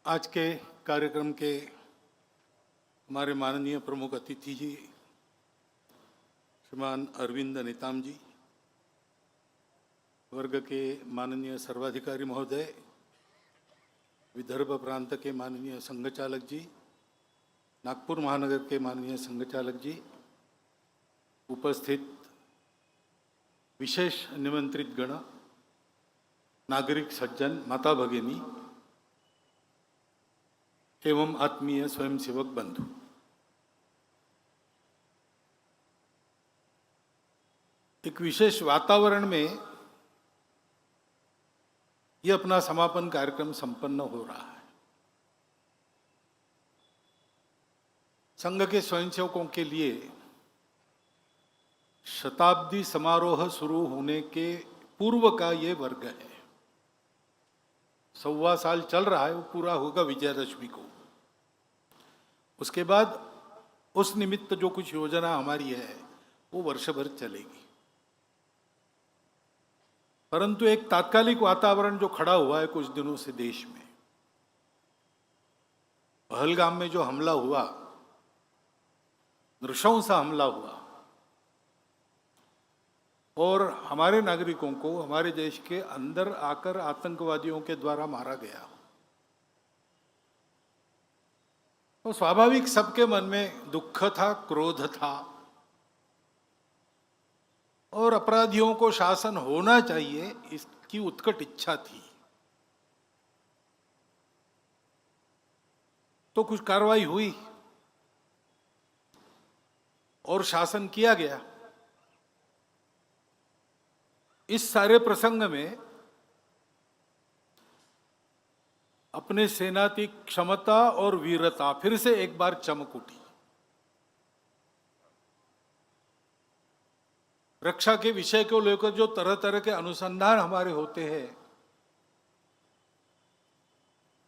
आज के कार्यक्रम के हमारे माननीय प्रमुख अतिथि जी श्रीमान अरविंद नेताम जी, वर्ग के माननीय सर्वाधिकारी महोदय, विदर्भ प्रांत के माननीय संघचालक जी, नागपुर महानगर के माननीय संघचालक जी, उपस्थित विशेष निमंत्रित गण, नागरिक सज्जन, माता भगिनी एवं आत्मीय स्वयंसेवक बंधु, एक विशेष वातावरण में ये अपना समापन कार्यक्रम संपन्न हो रहा है। संघ के स्वयंसेवकों के लिए शताब्दी समारोह शुरू होने के पूर्व का ये वर्ग है। 1.25 साल चल रहा है, वो पूरा होगा विजयादशमी को। उसके बाद उस निमित्त जो कुछ योजना हमारी है वो वर्ष भर चलेगी। परंतु एक तात्कालिक वातावरण जो खड़ा हुआ है कुछ दिनों से देश में, पहलगाम में जो हमला हुआ, नृशंस हमला हुआ और हमारे नागरिकों को हमारे देश के अंदर आकर आतंकवादियों के द्वारा मारा गया, तो स्वाभाविक सबके मन में दुख था, क्रोध था और अपराधियों को शासन होना चाहिए इसकी उत्कट इच्छा थी। तो कुछ कार्रवाई हुई और शासन किया गया। इस सारे प्रसंग में अपने सेना की क्षमता और वीरता फिर से एक बार चमक उठी। रक्षा के विषय को लेकर जो तरह तरह के अनुसंधान हमारे होते हैं,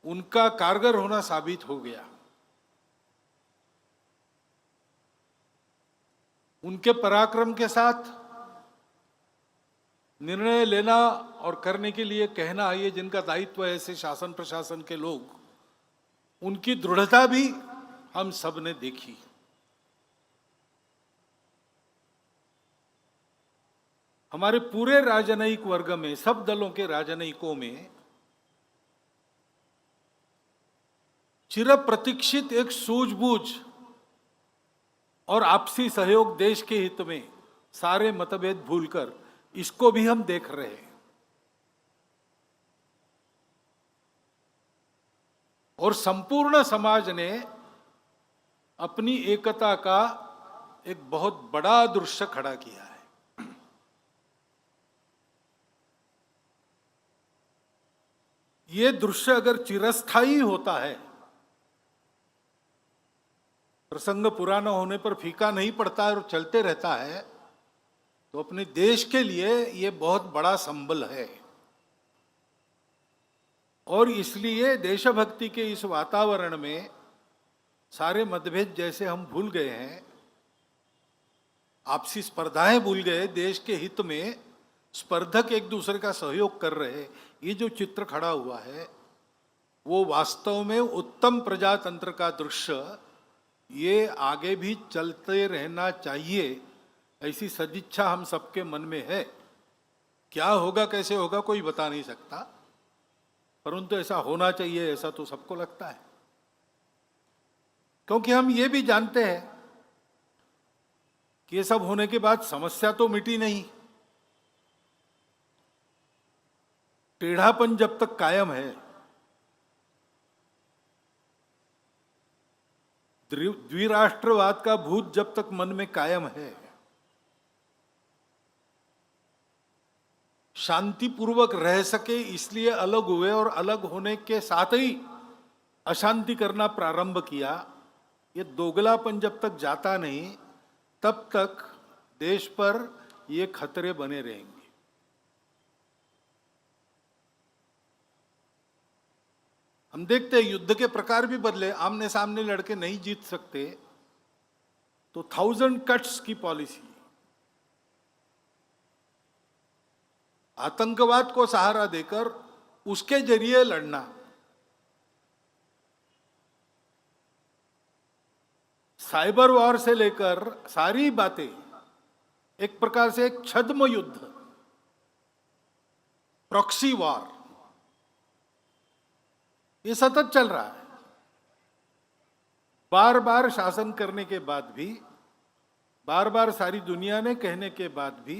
उनका कारगर होना साबित हो गया। उनके पराक्रम के साथ निर्णय लेना और करने के लिए कहना, ये जिनका दायित्व है ऐसे शासन प्रशासन के लोग, उनकी दृढ़ता भी हम सब ने देखी। हमारे पूरे राजनयिक वर्ग में, सब दलों के राजनयिकों में चिर प्रतीक्षित एक सूझबूझ और आपसी सहयोग, देश के हित में सारे मतभेद भूलकर, इसको भी हम देख रहे हैं। और संपूर्ण समाज ने अपनी एकता का एक बहुत बड़ा दृश्य खड़ा किया है। ये दृश्य अगर चिरस्थायी होता है, प्रसंग पुराना होने पर फीका नहीं पड़ता और चलते रहता है, तो अपने देश के लिए ये बहुत बड़ा संबल है। और इसलिए देशभक्ति के इस वातावरण में सारे मतभेद जैसे हम भूल गए हैं, आपसी स्पर्धाएं भूल गए, देश के हित में स्पर्धक एक दूसरे का सहयोग कर रहे, ये जो चित्र खड़ा हुआ है वो वास्तव में उत्तम प्रजातंत्र का दृश्य, ये आगे भी चलते रहना चाहिए, ऐसी सदिच्छा हम सबके मन में है। क्या होगा, कैसे होगा, कोई बता नहीं सकता, परंतु ऐसा होना चाहिए, ऐसा तो सबको लगता है। क्योंकि हम ये भी जानते हैं कि ये सब होने के बाद समस्या तो मिटी नहीं। टेढ़ापन जब तक कायम है, द्विराष्ट्रवाद का भूत जब तक मन में कायम है, शांतिपूर्वक रह सके इसलिए अलग हुए और अलग होने के साथ ही अशांति करना प्रारंभ किया, ये दोगलापन जब तक जाता नहीं तब तक देश पर ये खतरे बने रहेंगे। हम देखते हैं युद्ध के प्रकार भी बदले, आमने सामने लड़के नहीं जीत सकते तो 1000 कट्स की पॉलिसी, आतंकवाद को सहारा देकर उसके जरिए लड़ना, साइबर वॉर से लेकर सारी बातें एक प्रकार से एक छद्म युद्ध, प्रॉक्सी वॉर, ये सतत चल रहा है। बार बार शासन करने के बाद भी, बार बार सारी दुनिया ने कहने के बाद भी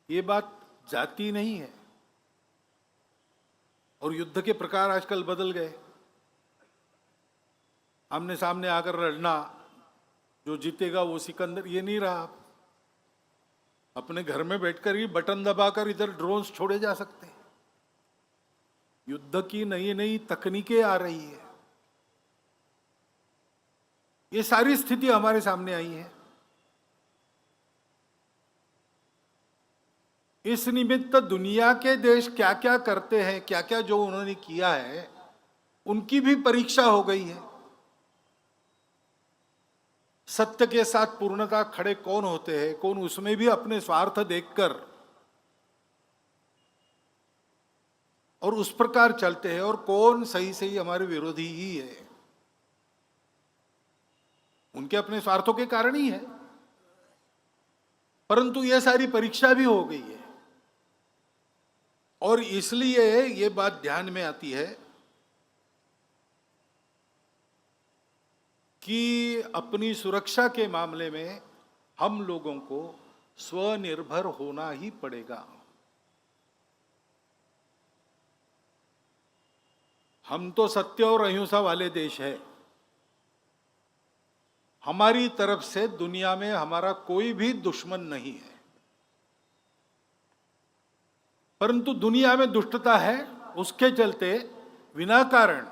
ये बात जाती नहीं है। और युद्ध के प्रकार आजकल बदल गए। आमने सामने आकर लड़ना, जो जीतेगा वो सिकंदर, ये नहीं रहा। अपने घर में बैठकर ही बटन दबाकर इधर ड्रोन्स छोड़े जा सकते हैं। युद्ध की नई नई तकनीकें आ रही है। ये सारी स्थिति हमारे सामने आई है। इस निमित्त दुनिया के देश क्या क्या करते हैं, क्या क्या जो उन्होंने किया है, उनकी भी परीक्षा हो गई है। सत्य के साथ पूर्णता खड़े कौन होते हैं, कौन उसमें भी अपने स्वार्थ देखकर और उस प्रकार चलते हैं, और कौन सही सही हमारे विरोधी ही है। उनके अपने स्वार्थों के कारण ही है, परंतु यह सारी परीक्षा भी हो गई है। और इसलिए ये बात ध्यान में आती है कि अपनी सुरक्षा के मामले में हम लोगों को स्वनिर्भर होना ही पड़ेगा। हम तो सत्य और अहिंसा वाले देश है। हमारी तरफ से दुनिया में हमारा कोई भी दुश्मन नहीं है, परंतु दुनिया में दुष्टता है, उसके चलते बिना कारण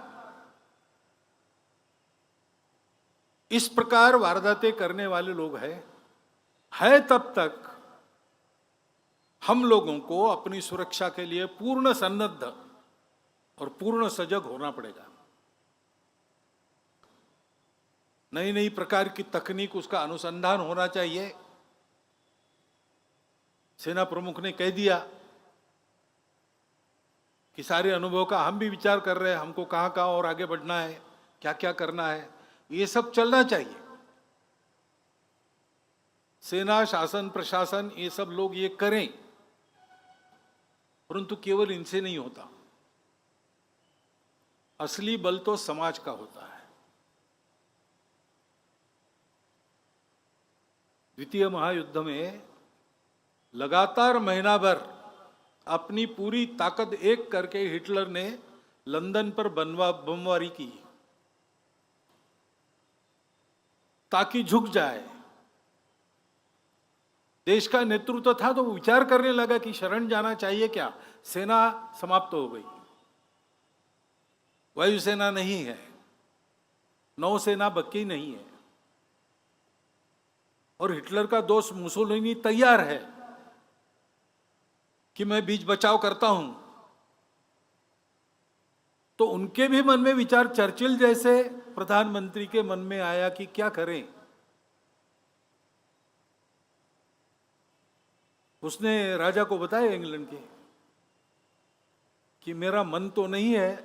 इस प्रकार वारदातें करने वाले लोग है तब तक हम लोगों को अपनी सुरक्षा के लिए पूर्ण सन्नद्ध और पूर्ण सजग होना पड़ेगा। नई नई प्रकार की तकनीक, उसका अनुसंधान होना चाहिए। सेना प्रमुख ने कह दिया कि सारे अनुभव का हम भी विचार कर रहे हैं, हमको कहां कहां और आगे बढ़ना है, क्या क्या करना है, ये सब चलना चाहिए। सेना, शासन, प्रशासन, ये सब लोग ये करें, परंतु केवल इनसे नहीं होता। असली बल तो समाज का होता है। द्वितीय महायुद्ध में लगातार महीना भर अपनी पूरी ताकत एक करके हिटलर ने लंदन पर बमबारी की ताकि झुक जाए। देश का नेतृत्व था तो विचार करने लगा कि शरण जाना चाहिए क्या। सेना समाप्त हो गई, वायुसेना नहीं है, नौसेना बकी नहीं है, और हिटलर का दोस्त मुसोलिनी तैयार है कि मैं बीच बचाव करता हूं। तो उनके भी मन में विचार, चर्चिल जैसे प्रधानमंत्री के मन में आया कि क्या करें। उसने राजा को बताया इंग्लैंड के कि मेरा मन तो नहीं है,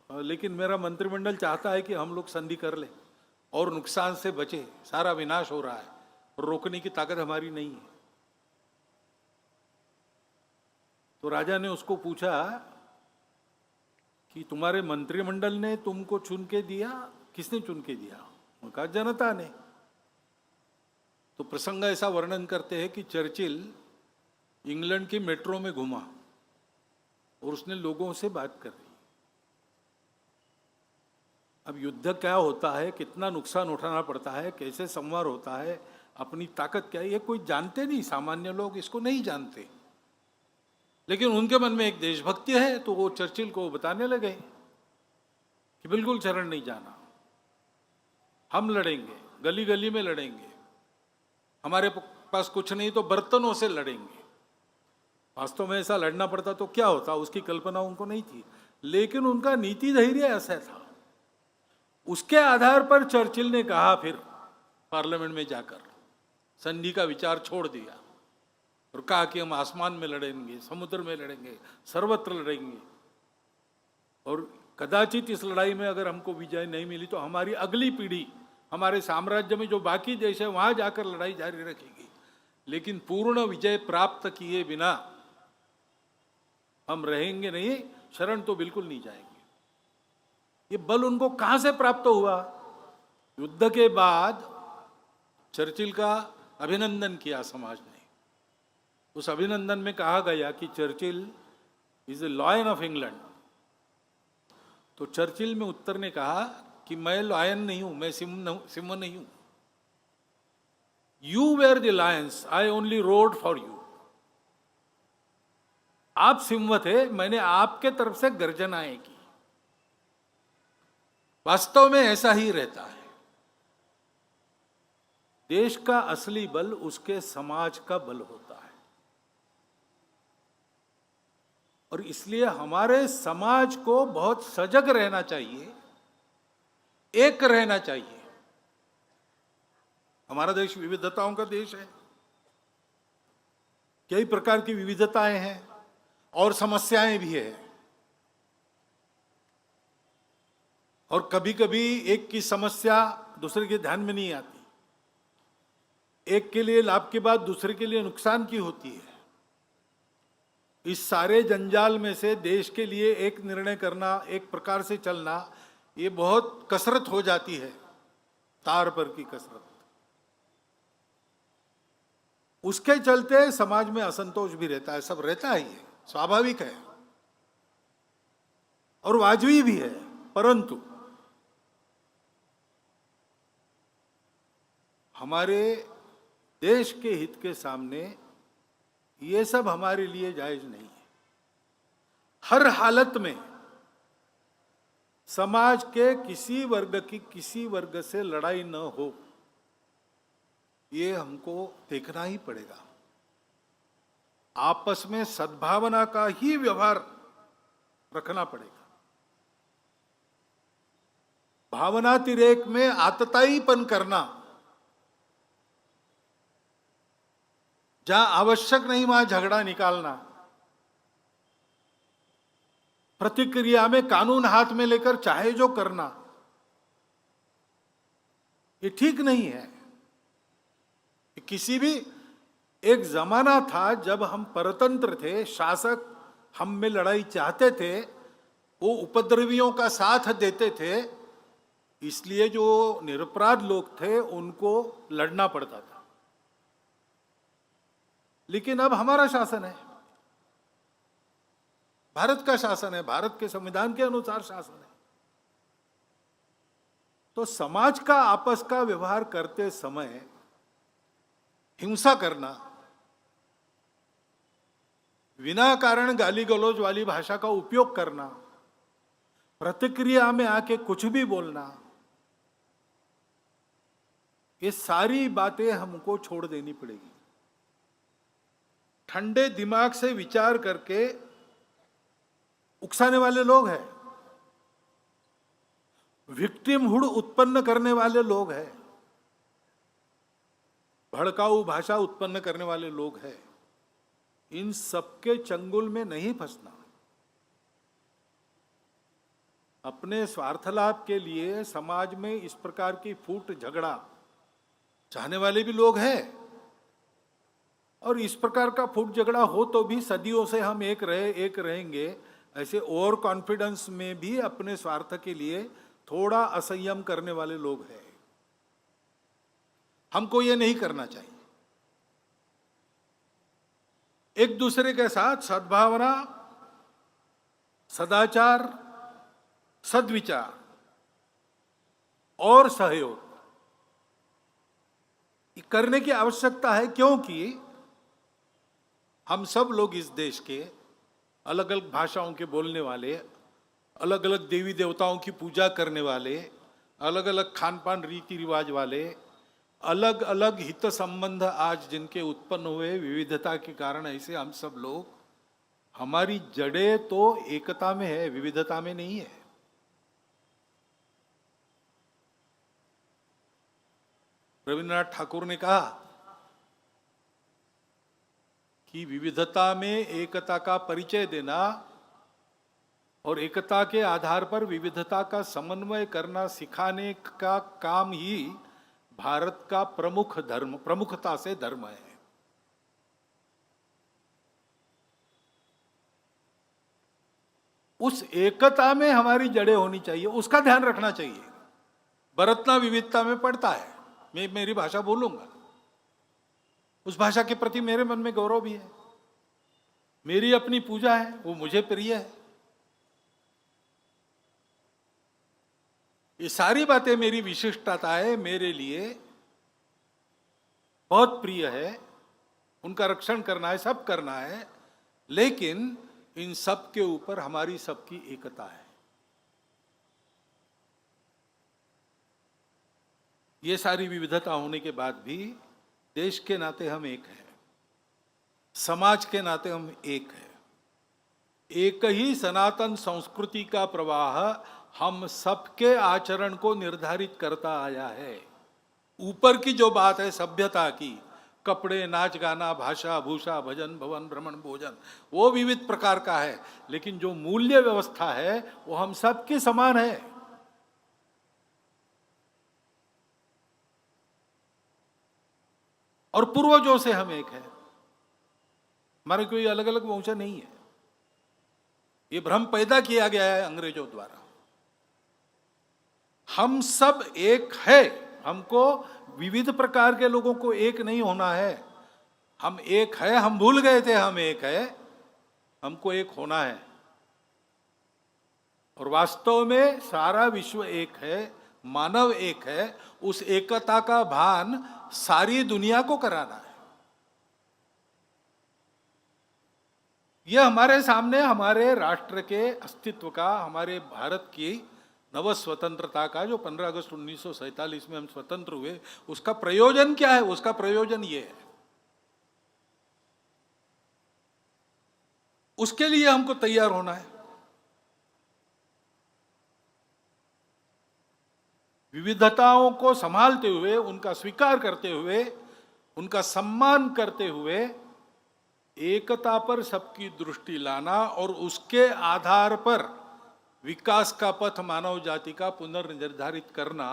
लेकिन मेरा मंत्रिमंडल चाहता है कि हम लोग संधि कर ले और नुकसान से बचे। सारा विनाश हो रहा है, रोकने की ताकत हमारी नहीं है। तो राजा ने उसको पूछा कि तुम्हारे मंत्रिमंडल ने तुमको चुन के दिया, किसने चुन के दिया? उन्होंने कहा जनता ने। तो प्रसंग ऐसा वर्णन करते हैं कि चर्चिल इंग्लैंड की मेट्रो में घूमा और उसने लोगों से बात कर दी। अब युद्ध क्या होता है, कितना नुकसान उठाना पड़ता है, कैसे संवार होता है, अपनी ताकत क्या है, ये कोई जानते नहीं। सामान्य लोग इसको नहीं जानते, लेकिन उनके मन में एक देशभक्ति है, तो वो चर्चिल को बताने लगे कि बिल्कुल शरण नहीं जाना, हम लड़ेंगे, गली गली में लड़ेंगे, हमारे पास कुछ नहीं तो बर्तनों से लड़ेंगे। वास्तव में ऐसा लड़ना पड़ता तो क्या होता, उसकी कल्पना उनको नहीं थी, लेकिन उनका नीति धैर्य ऐसा था। उसके आधार पर चर्चिल ने कहा, फिर पार्लियामेंट में जाकर संधि का विचार छोड़ दिया और कहा कि हम आसमान में लड़ेंगे, समुद्र में लड़ेंगे, सर्वत्र लड़ेंगे, और कदाचित इस लड़ाई में अगर हमको विजय नहीं मिली तो हमारी अगली पीढ़ी हमारे साम्राज्य में जो बाकी देश है वहां जाकर लड़ाई जारी रखेगी, लेकिन पूर्ण विजय प्राप्त किए बिना हम रहेंगे नहीं, शरण तो बिल्कुल नहीं जाएंगे। ये बल उनको कहां से प्राप्त हुआ? युद्ध के बाद चर्चिल का अभिनंदन किया समाज ने। उस अभिनंदन में कहा गया कि Churchill is a lion of England. तो चर्चिल में उत्तर ने कहा कि मैं लॉयन नहीं हूं, मैं सिंह नहीं हूं। You were the lions, I only roared for you. आप सिंह थे, मैंने आपके तरफ से गर्जनाएं की। वास्तव में ऐसा ही रहता है। देश का असली बल उसके समाज का बल होता है, और इसलिए हमारे समाज को बहुत सजग रहना चाहिए, एक रहना चाहिए। हमारा देश विविधताओं का देश है, कई प्रकार की विविधताएं हैं और समस्याएं भी है, और कभी कभी एक की समस्या दूसरे के ध्यान में नहीं आती। एक के लिए लाभ की बात दूसरे के लिए नुकसान की होती है। इस सारे जंजाल में से देश के लिए एक निर्णय करना, एक प्रकार से चलना, ये बहुत कसरत हो जाती है, तार पर की कसरत। उसके चलते समाज में असंतोष भी रहता है, सब रहता है, ये स्वाभाविक है और वाजबी भी है। परंतु हमारे देश के हित के सामने ये सब हमारे लिए जायज नहीं है। हर हालत में समाज के किसी वर्ग की किसी वर्ग से लड़ाई न हो, ये हमको देखना ही पड़ेगा। आपस में सद्भावना का ही व्यवहार रखना पड़ेगा। भावनातिरेक में आतताईपन करना, जहां आवश्यक नहीं वहां झगड़ा निकालना, प्रतिक्रिया में कानून हाथ में लेकर चाहे जो करना, ये ठीक नहीं है। किसी भी एक जमाना था जब हम परतंत्र थे, शासक हम में लड़ाई चाहते थे, वो उपद्रवियों का साथ देते थे, इसलिए जो निरपराध लोग थे उनको लड़ना पड़ता था। लेकिन अब हमारा शासन है, भारत का शासन है, भारत के संविधान के अनुसार शासन है। तो समाज का आपस का व्यवहार करते समय हिंसा करना, बिना कारण गाली गलौज वाली भाषा का उपयोग करना, प्रतिक्रिया में आके कुछ भी बोलना, ये सारी बातें हमको छोड़ देनी पड़ेगी। ठंडे दिमाग से विचार करके उकसाने वाले लोग हैं, विक्टिमहुड उत्पन्न करने वाले लोग हैं, भड़काऊ भाषा उत्पन्न करने वाले लोग हैं, इन सबके चंगुल में नहीं फंसना। अपने स्वार्थ लाभ के लिए समाज में इस प्रकार की फूट झगड़ा चाहने वाले भी लोग हैं, और इस प्रकार का फूट झगड़ा हो तो भी सदियों से हम एक रहेंगे, ऐसे ओवर कॉन्फिडेंस में भी अपने स्वार्थ के लिए थोड़ा असंयम करने वाले लोग हैं। हमको ये नहीं करना चाहिए। एक दूसरे के साथ सद्भावना, सदाचार, सद्विचार और सहयोग करने की आवश्यकता है, क्योंकि हम सब लोग इस देश के अलग अलग भाषाओं के बोलने वाले, अलग अलग देवी देवताओं की पूजा करने वाले, अलग अलग खान पान रीति रिवाज वाले, अलग अलग हित संबंध आज जिनके उत्पन्न हुए विविधता के कारण, ऐसे हम सब लोग, हमारी जड़ें तो एकता में है, विविधता में नहीं है। रविन्द्रनाथ ठाकुर ने कहा कि विविधता में एकता का परिचय देना और एकता के आधार पर विविधता का समन्वय करना सिखाने का काम ही भारत का प्रमुख धर्म, प्रमुखता से धर्म है। उस एकता में हमारी जड़ें होनी चाहिए, उसका ध्यान रखना चाहिए। बरतना विविधता में पड़ता है। मैं मेरी भाषा बोलूंगा, उस भाषा के प्रति मेरे मन में गौरव भी है। मेरी अपनी पूजा है, वो मुझे प्रिय है। ये सारी बातें मेरी विशिष्टता है, मेरे लिए बहुत प्रिय है। उनका रक्षण करना है, सब करना है, लेकिन इन सब के ऊपर हमारी सबकी एकता है। ये सारी विविधता होने के बाद भी देश के नाते हम एक हैं, समाज के नाते हम एक हैं। एक ही सनातन संस्कृति का प्रवाह हम सबके आचरण को निर्धारित करता आया है। ऊपर की जो बात है सभ्यता की, कपड़े, नाच गाना, भाषा भूषा, भजन भवन, भ्रमण भोजन, वो विविध प्रकार का है, लेकिन जो मूल्य व्यवस्था है वो हम सबके समान है। और पूर्वजों से हम एक है, हमारे कोई अलग अलग वंश नहीं है। ये भ्रम पैदा किया गया है अंग्रेजों द्वारा। हम सब एक है, हमको विविध प्रकार के लोगों को एक नहीं होना है। हम एक है, हम भूल गए थे हम एक है, हमको एक होना है। और वास्तव में सारा विश्व एक है, मानव एक है। उस एकता का भान सारी दुनिया को कराना है। यह हमारे सामने हमारे राष्ट्र के अस्तित्व का, हमारे भारत की नव स्वतंत्रता का, जो 15 अगस्त 1947 में हम स्वतंत्र हुए, उसका प्रयोजन क्या है? उसका प्रयोजन ये है। उसके लिए हमको तैयार होना है। विविधताओं को संभालते हुए, उनका स्वीकार करते हुए, उनका सम्मान करते हुए, एकता पर सबकी दृष्टि लाना और उसके आधार पर विकास का पथ मानव जाति का पुनर्निर्धारित करना,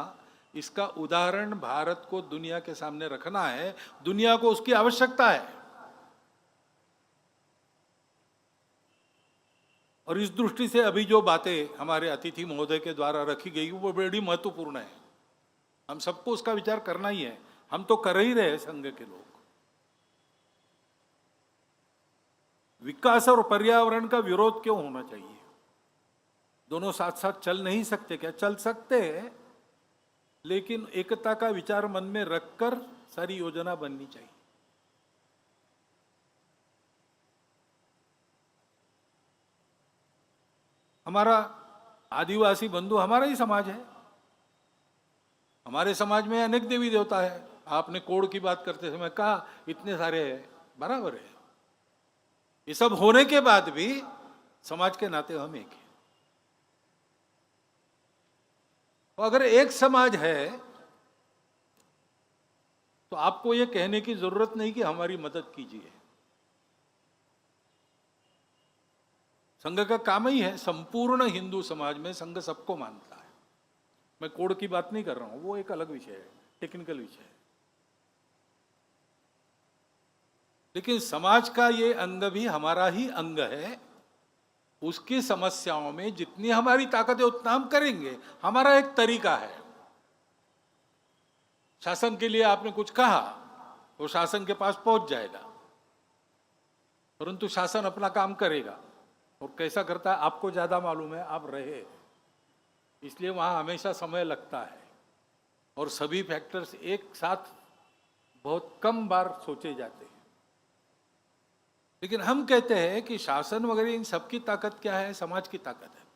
इसका उदाहरण भारत को दुनिया के सामने रखना है। दुनिया को उसकी आवश्यकता है। और इस दृष्टि से अभी जो बातें हमारे अतिथि महोदय के द्वारा रखी गई वो बड़ी महत्वपूर्ण है। हम सबको उसका विचार करना ही है। हम तो कर ही रहे संघ के लोग। विकास और पर्यावरण का विरोध क्यों होना चाहिए? दोनों साथ साथ चल नहीं सकते क्या? चल सकते हैं, लेकिन एकता का विचार मन में रखकर सारी योजना बननी चाहिए। हमारा आदिवासी बंधु हमारा ही समाज है। हमारे समाज में अनेक देवी देवता है। आपने कोड की बात करते समय कहा इतने सारे हैं, बराबर है। ये सब होने के बाद भी समाज के नाते हम एक हैं। तो अगर एक समाज है तो आपको ये कहने की जरूरत नहीं कि हमारी मदद कीजिए। संघ का काम ही है, संपूर्ण हिंदू समाज में संघ सबको मानता है। मैं कोड की बात नहीं कर रहा हूं, वो एक अलग विषय है, टेक्निकल विषय है। लेकिन समाज का ये अंग भी हमारा ही अंग है। उसकी समस्याओं में जितनी हमारी ताकत है उतना हम करेंगे। हमारा एक तरीका है। शासन के लिए आपने कुछ कहा, वो शासन के पास पहुंच जाएगा, परंतु शासन अपना काम करेगा। और कैसा करता है आपको ज्यादा मालूम है, आप रहे, इसलिए वहां हमेशा समय लगता है। और सभी फैक्टर्स एक साथ बहुत कम बार सोचे जाते हैं। लेकिन हम कहते हैं कि शासन वगैरह इन सबकी ताकत क्या है? समाज की ताकत है।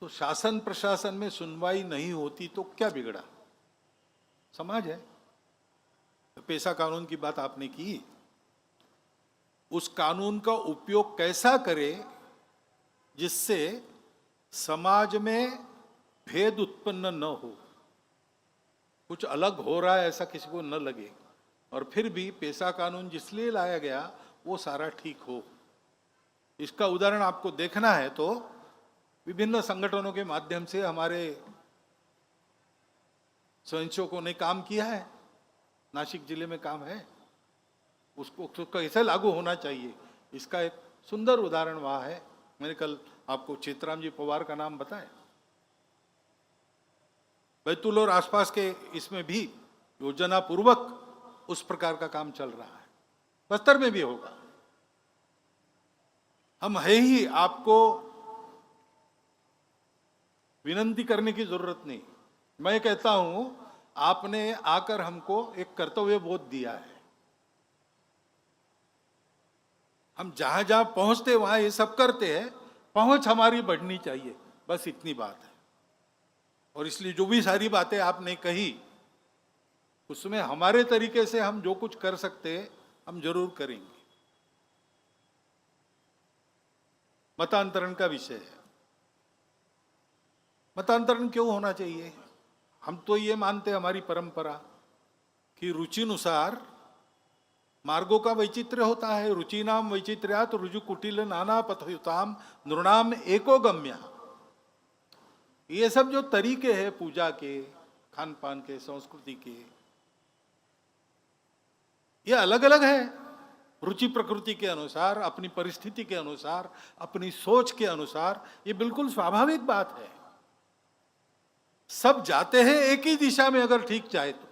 तो शासन प्रशासन में सुनवाई नहीं होती तो क्या बिगड़ा? समाज है। पेशा कानून की बात आपने की, उस कानून का उपयोग कैसा करे जिससे समाज में भेद उत्पन्न न हो, कुछ अलग हो रहा है ऐसा किसी को न लगे, और फिर भी पेशा कानून जिसलिए लाया गया वो सारा ठीक हो। इसका उदाहरण आपको देखना है तो विभिन्न संगठनों के माध्यम से हमारे स्वयंसेवकों ने काम किया है। नासिक जिले में काम है, उसको कैसे लागू होना चाहिए इसका एक सुंदर उदाहरण वहाँ है। मैंने कल आपको चेतराम जी पवार का नाम बताया। बैतूल और आसपास के इसमें भी योजना पूर्वक उस प्रकार का काम चल रहा है। बस्तर में भी होगा। हम है ही, आपको विनंती करने की जरूरत नहीं। मैं कहता हूं, आपने आकर हमको एक कर्तव्य बोध दिया है। हम जहां जहां पहुंचते वहां ये सब करते हैं। पहुंच हमारी बढ़नी चाहिए, बस इतनी बात है। और इसलिए जो भी सारी बातें आपने कही, उसमें हमारे तरीके से हम जो कुछ कर सकते हैं हम जरूर करेंगे। मतांतरण का विषय है। मतांतरण क्यों होना चाहिए? हम तो ये मानते हैं, हमारी परंपरा कि रुचिनुसार मार्गों का वैचित्र्य होता है। रुचिनाम वैचित्र्यात् रुजु कुटिल नाना पथयुताम नृणाम एको गम्य। ये सब जो तरीके हैं पूजा के, खान पान के, संस्कृति के, ये अलग अलग है। रुचि प्रकृति के अनुसार, अपनी परिस्थिति के अनुसार, अपनी सोच के अनुसार, ये बिल्कुल स्वाभाविक बात है। सब जाते हैं एक ही दिशा में अगर ठीक चाहे तो।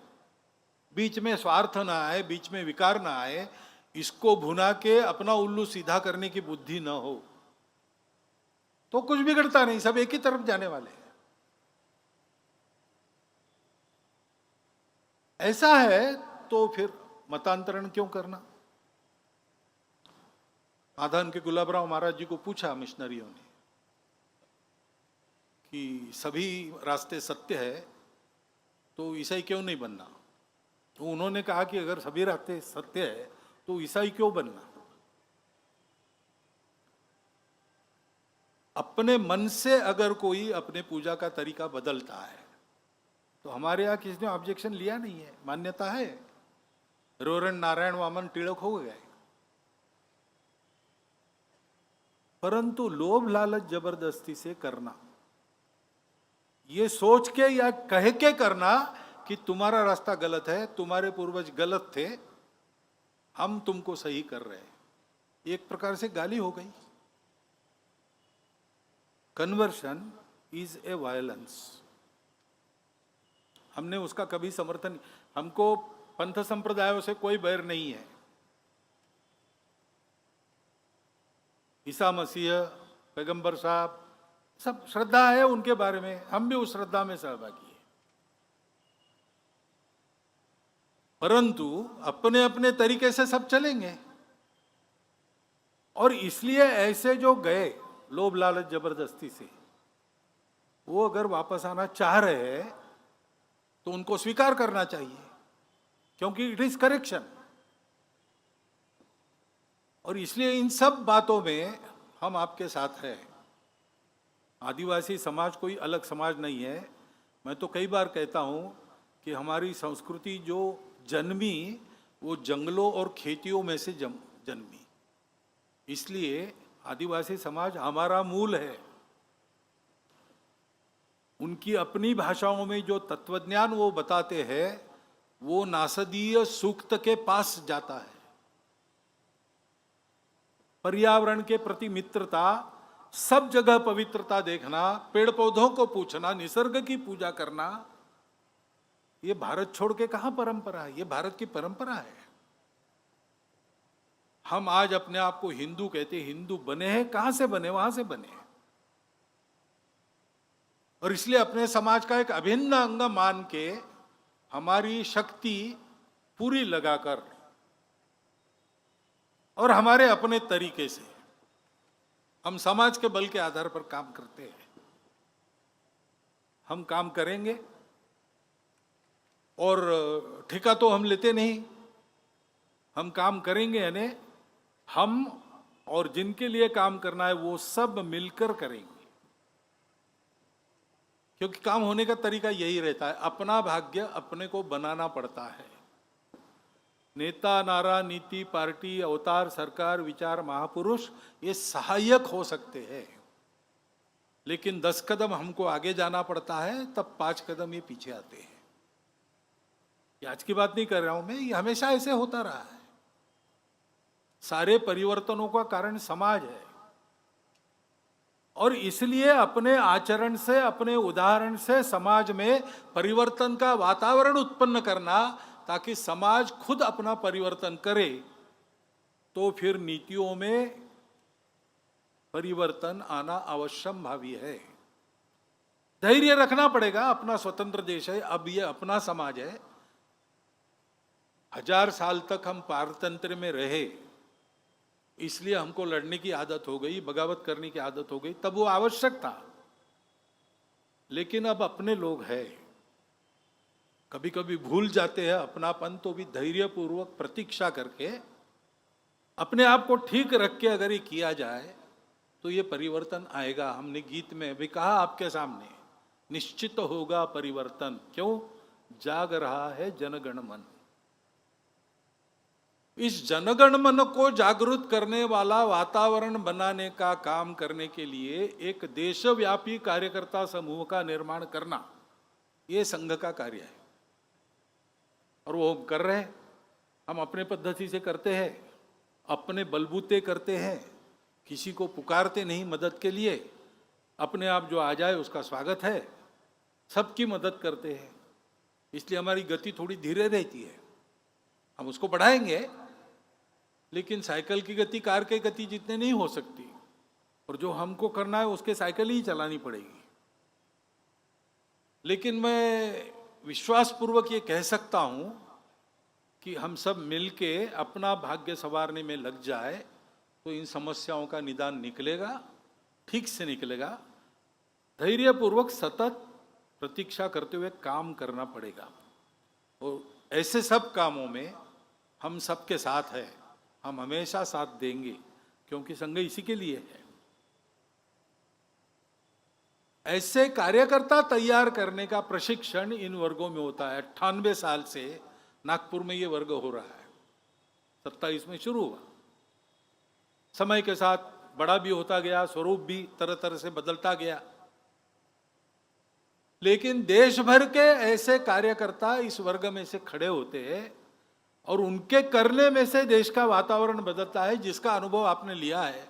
बीच में स्वार्थ ना आए, बीच में विकार ना आए, इसको भुना के अपना उल्लू सीधा करने की बुद्धि ना हो तो कुछ बिगड़ता नहीं। सब एक ही तरफ जाने वाले हैं। ऐसा है तो फिर मतांतरण क्यों करना? आधान के गुलाबराव महाराज जी को पूछा मिशनरियों ने कि सभी रास्ते सत्य है तो ईसाई क्यों नहीं बनना? तो उन्होंने कहा कि अगर सभी रास्ते सत्य है तो ईसाई क्यों बनना? अपने मन से अगर कोई अपने पूजा का तरीका बदलता है तो हमारे यहाँ किसी ने ऑब्जेक्शन लिया नहीं है, मान्यता है। रोरन नारायण वामन टिळक हो गए। परंतु लोभ लालच जबरदस्ती से करना, ये सोच के या कह के करना कि तुम्हारा रास्ता गलत है, तुम्हारे पूर्वज गलत थे, हम तुमको सही कर रहे हैं, एक प्रकार से गाली हो गई। Conversion is a violence. हमने उसका कभी समर्थन, हमको पंथ संप्रदायों से कोई बैर नहीं है। ईसा मसीह, पैगंबर साहब, सब श्रद्धा है उनके बारे में, हम भी उस श्रद्धा में सहभागी हैं। परंतु अपने अपने तरीके से सब चलेंगे। और इसलिए ऐसे जो गए लोभ लालच जबरदस्ती से, वो अगर वापस आना चाह रहे हैं तो उनको स्वीकार करना चाहिए, क्योंकि इट इज करेक्शन। और इसलिए इन सब बातों में हम आपके साथ हैं। आदिवासी समाज कोई अलग समाज नहीं है। मैं तो कई बार कहता हूं कि हमारी संस्कृति जो जन्मी वो जंगलों और खेतियों में से जन्मी। इसलिए आदिवासी समाज हमारा मूल है। उनकी अपनी भाषाओं में जो तत्वज्ञान वो बताते हैं वो नासदीय सूक्त के पास जाता है। पर्यावरण के प्रति मित्रता, सब जगह पवित्रता देखना, पेड़ पौधों को पूछना, निसर्ग की पूजा करना, ये भारत छोड़ के कहां परंपरा है? ये भारत की परंपरा है। हम आज अपने आप को हिंदू कहते, हिंदू बने हैं, कहां से बने? वहां से बने हैं। और इसलिए अपने समाज का एक अभिन्न अंग मान के हमारी शक्ति पूरी लगाकर और हमारे अपने तरीके से हम समाज के बल के आधार पर काम करते हैं। हम काम करेंगे और ठेका तो हम लेते नहीं। हम काम करेंगे, यानी हम और जिनके लिए काम करना है वो सब मिलकर करेंगे। क्योंकि काम होने का तरीका यही रहता है, अपना भाग्य अपने को बनाना पड़ता है। नेता, नारा, नीति, पार्टी, अवतार, सरकार, विचार, महापुरुष ये सहायक हो सकते हैं, लेकिन 10 कदम हमको आगे जाना पड़ता है, तब 5 कदम ये पीछे आते हैं। ये आज की बात नहीं कर रहा हूं मैं, ये हमेशा ऐसे होता रहा है। सारे परिवर्तनों का कारण समाज है, और इसलिए अपने आचरण से, अपने उदाहरण से समाज में परिवर्तन का वातावरण उत्पन्न करना, ताकि समाज खुद अपना परिवर्तन करे, तो फिर नीतियों में परिवर्तन आना अवश्यम भावी है। धैर्य रखना पड़ेगा, अपना स्वतंत्र देश है, अब ये अपना समाज है। 1000 साल तक हम पारतंत्र में रहे, इसलिए हमको लड़ने की आदत हो गई, बगावत करने की आदत हो गई, तब वो आवश्यक था। लेकिन अब अपने लोग हैं, कभी कभी भूल जाते हैं अपनापन, तो भी धैर्यपूर्वक प्रतीक्षा करके अपने आप को ठीक रख के अगर ये किया जाए तो ये परिवर्तन आएगा। हमने गीत में भी कहा आपके सामने, निश्चित होगा परिवर्तन, क्यों? जाग रहा है जनगण मन। इस जनगण मन को जागृत करने वाला वातावरण बनाने का काम करने के लिए एक देशव्यापी कार्यकर्ता समूह का निर्माण करना, ये संघ का कार्य है, और वो हम कर रहे हैं। हम अपने पद्धति से करते हैं, अपने बलबूते करते हैं, किसी को पुकारते नहीं मदद के लिए, अपने आप जो आ जाए उसका स्वागत है, सबकी मदद करते हैं। इसलिए हमारी गति थोड़ी धीरे रहती है, हम उसको बढ़ाएंगे, लेकिन साइकिल की गति कार की गति जितने नहीं हो सकती, और जो हमको करना है उसके साइकिल ही चलानी पड़ेगी। लेकिन मैं विश्वासपूर्वक ये कह सकता हूं कि हम सब मिलके अपना भाग्य संवारने में लग जाए तो इन समस्याओं का निदान निकलेगा, ठीक से निकलेगा। धैर्यपूर्वक सतत प्रतीक्षा करते हुए काम करना पड़ेगा, और ऐसे सब कामों में हम सबके साथ हैं, हम हमेशा साथ देंगे, क्योंकि संघ इसी के लिए है। ऐसे कार्यकर्ता तैयार करने का प्रशिक्षण इन वर्गों में होता है। 98 साल से नागपुर में ये वर्ग हो रहा है, 27 में शुरू हुआ। समय के साथ बड़ा भी होता गया, स्वरूप भी तरह तरह से बदलता गया, लेकिन देश भर के ऐसे कार्यकर्ता इस वर्ग में से खड़े होते हैं, और उनके करने में से देश का वातावरण बदलता है, जिसका अनुभव आपने लिया है।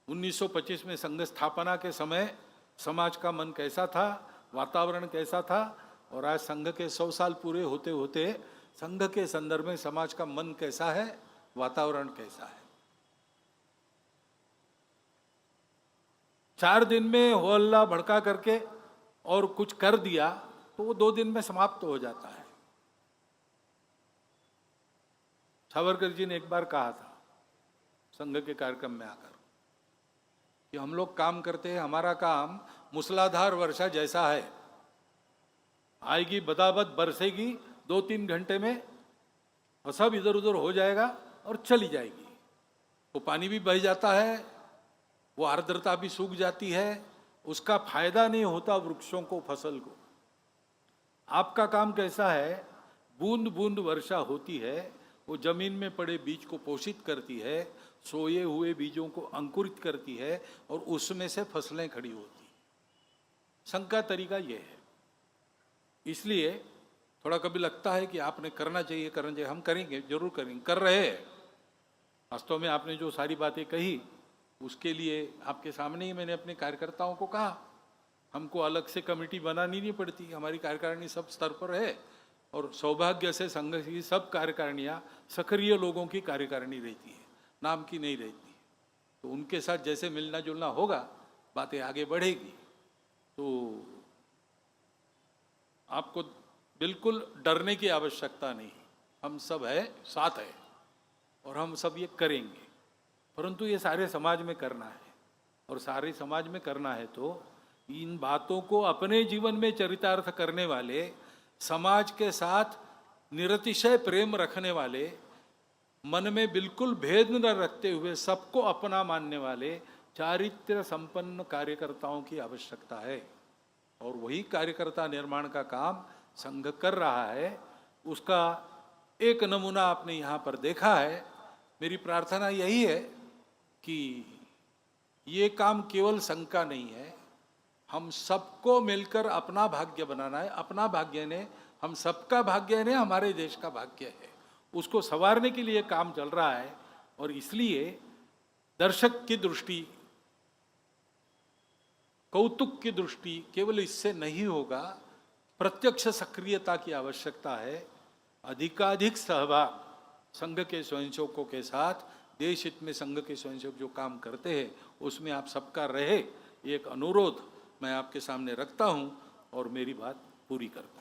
1925 में संघ स्थापना के समय समाज का मन कैसा था, वातावरण कैसा था, और आज संघ के 100 साल पूरे होते होते संघ के संदर्भ में समाज का मन कैसा है, वातावरण कैसा है। 4 दिन में हो हल्ला भड़का करके और कुछ कर दिया तो वो 2 दिन में समाप्त हो जाता है। सावरकर जी ने एक बार कहा था संघ के कार्यक्रम में आकर कि हम लोग काम करते हैं, हमारा काम मूसलाधार वर्षा जैसा है, आएगी बदाबद बरसेगी, 2-3 घंटे में और सब इधर उधर हो जाएगा और चली जाएगी। वो पानी भी बह जाता है, वो आर्द्रता भी सूख जाती है, उसका फायदा नहीं होता वृक्षों को, फसल को। आपका काम कैसा है, बूंद बूंद वर्षा होती है, वो जमीन में पड़े बीज को पोषित करती है, सोए हुए बीजों को अंकुरित करती है, और उसमें से फसलें खड़ी होती। संघ का तरीका ये है। इसलिए थोड़ा कभी लगता है कि आपने करना चाहिए, हम करेंगे, जरूर करेंगे, कर रहे हैं। वास्तव में आपने जो सारी बातें कही उसके लिए आपके सामने ही मैंने अपने कार्यकर्ताओं को कहा, हमको अलग से कमेटी बनानी नहीं पड़ती, हमारी कार्यकारिणी सब स्तर पर है, और सौभाग्य से संघ की सब कार्यकारिणियाँ सक्रिय लोगों की कार्यकारिणी रहती है, नाम की नहीं रहती। तो उनके साथ जैसे मिलना जुलना होगा, बातें आगे बढ़ेगी। तो आपको बिल्कुल डरने की आवश्यकता नहीं, हम सब है, साथ है, और हम सब ये करेंगे। परंतु ये सारे समाज में करना है, और सारे समाज में करना है तो इन बातों को अपने जीवन में चरितार्थ करने वाले, समाज के साथ निरतिशय प्रेम रखने वाले, मन में बिल्कुल भेद न रखते हुए सबको अपना मानने वाले चारित्र्य संपन्न कार्यकर्ताओं की आवश्यकता है। और वही कार्यकर्ता निर्माण का काम संघ कर रहा है। उसका एक नमूना आपने यहाँ पर देखा है। मेरी प्रार्थना यही है कि ये काम केवल संघ का नहीं है, हम सबको मिलकर अपना भाग्य बनाना है। अपना भाग्य ने, हम सबका भाग्य ने, हमारे देश का भाग्य है, उसको संवारने के लिए काम चल रहा है। और इसलिए दर्शक की दृष्टि, कौतुक की दृष्टि केवल इससे नहीं होगा, प्रत्यक्ष सक्रियता की आवश्यकता है। अधिकाधिक सहभाग संघ के स्वयंसेवकों के साथ, देश हित में संघ के स्वयंसेवक जो काम करते हैं उसमें आप सबका रहे, एक अनुरोध मैं आपके सामने रखता हूं और मेरी बात पूरी करता हूं।